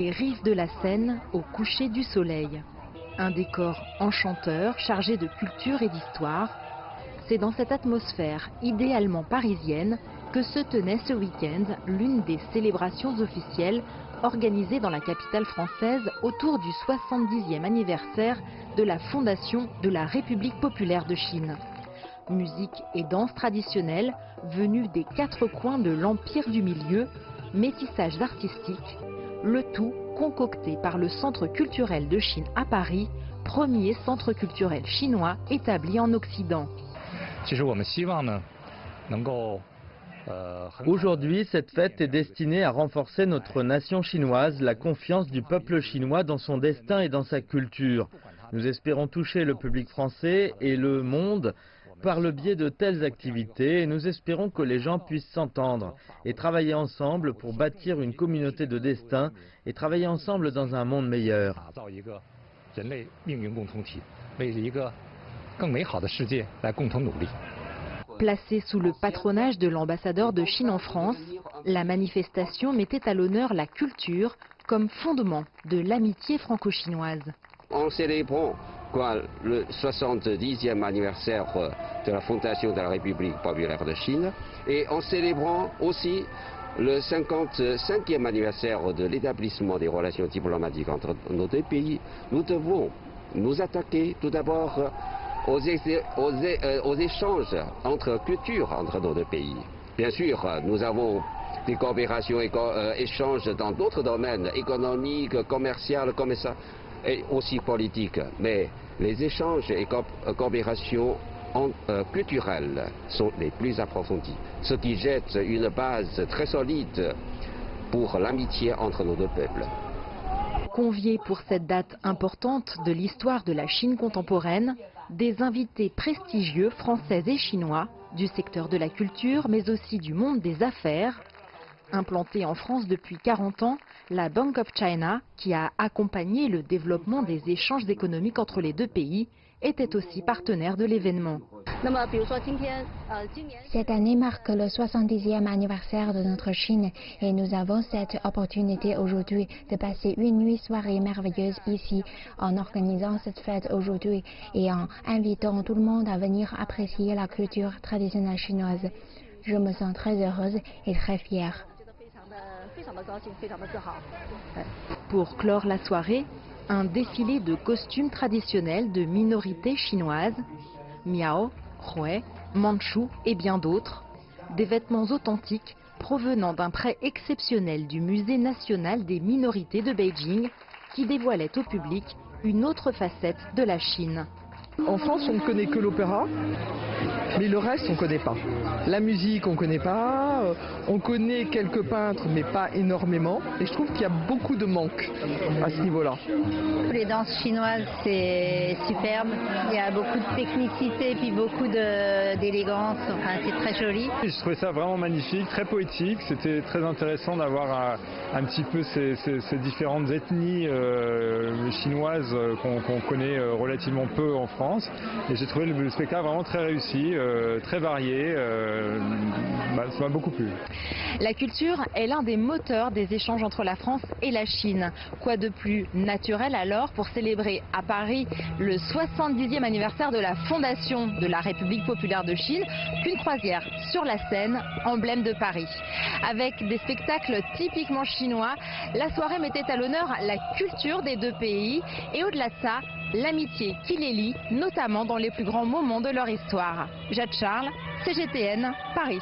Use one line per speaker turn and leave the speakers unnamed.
Les rives de la Seine au coucher du soleil. Un décor enchanteur, chargé de culture et d'histoire. C'est dans cette atmosphère idéalement parisienne que se tenait ce week-end l'une des célébrations officielles organisées dans la capitale française autour du 70e anniversaire de la fondation de la République populaire de Chine. Musique et danse traditionnelles venues des quatre coins de l'Empire du Milieu, métissage artistique, le tout concocté par le Centre culturel de Chine à Paris, premier centre culturel chinois établi en Occident.
Aujourd'hui, cette fête est destinée à renforcer notre nation chinoise, la confiance du peuple chinois dans son destin et dans sa culture. Nous espérons toucher le public français et le monde par le biais de telles activités et nous espérons que les gens puissent s'entendre et travailler ensemble pour bâtir une communauté de destin et travailler ensemble dans un monde meilleur.
Placée sous le patronage de l'ambassadeur de Chine en France, la manifestation mettait à l'honneur la culture comme fondement de l'amitié franco-chinoise.
En célébrant le 70e anniversaire de la fondation de la République populaire de Chine et en célébrant aussi le 55e anniversaire de l'établissement des relations diplomatiques entre nos deux pays, nous devons nous attaquer tout d'abord aux échanges entre cultures entre nos deux pays. Bien sûr, nous avons des coopérations et échanges dans d'autres domaines économiques, commerciaux, comme ça, et aussi politiques. Mais les échanges et coopérations culturelles sont les plus approfondis, ce qui jette une base très solide pour l'amitié entre nos deux peuples.
Conviés pour cette date importante de l'histoire de la Chine contemporaine, des invités prestigieux français et chinois du secteur de la culture mais aussi du monde des affaires. Implantée en France depuis 40 ans, la Bank of China, qui a accompagné le développement des échanges économiques entre les deux pays, était aussi partenaire de l'événement.
Cette année marque le 70e anniversaire de notre Chine et nous avons cette opportunité aujourd'hui de passer une nuit soirée merveilleuse ici en organisant cette fête aujourd'hui et en invitant tout le monde à venir apprécier la culture traditionnelle chinoise. Je me sens très heureuse et très fière.
Pour clore la soirée, un défilé de costumes traditionnels de minorités chinoises, Miao, Hui, Mandchou et bien d'autres. Des vêtements authentiques provenant d'un prêt exceptionnel du Musée national des minorités de Beijing qui dévoilait au public une autre facette de la Chine.
En France, on ne connaît que l'opéra, mais le reste, on ne connaît pas. La musique, on ne connaît pas. On connaît quelques peintres, mais pas énormément. Et je trouve qu'il y a beaucoup de manque à ce niveau-là.
Les danses chinoises, c'est superbe. Il y a beaucoup de technicité et puis beaucoup d'élégance. Enfin, c'est très joli.
Je trouvais ça vraiment magnifique, très poétique. C'était très intéressant d'avoir un petit peu ces différentes ethnies chinoises qu'on connaît relativement peu en France. Et j'ai trouvé le spectacle vraiment très réussi, très varié, ça m'a beaucoup plu.
La culture est l'un des moteurs des échanges entre la France et la Chine. Quoi de plus naturel alors pour célébrer à Paris le 70e anniversaire de la fondation de la République populaire de Chine qu'une croisière sur la Seine, emblème de Paris. Avec des spectacles typiquement chinois, la soirée mettait à l'honneur la culture des deux pays et au-delà de ça, l'amitié qui les lie, notamment dans les plus grands moments de leur histoire. Jade Charles, CGTN, Paris.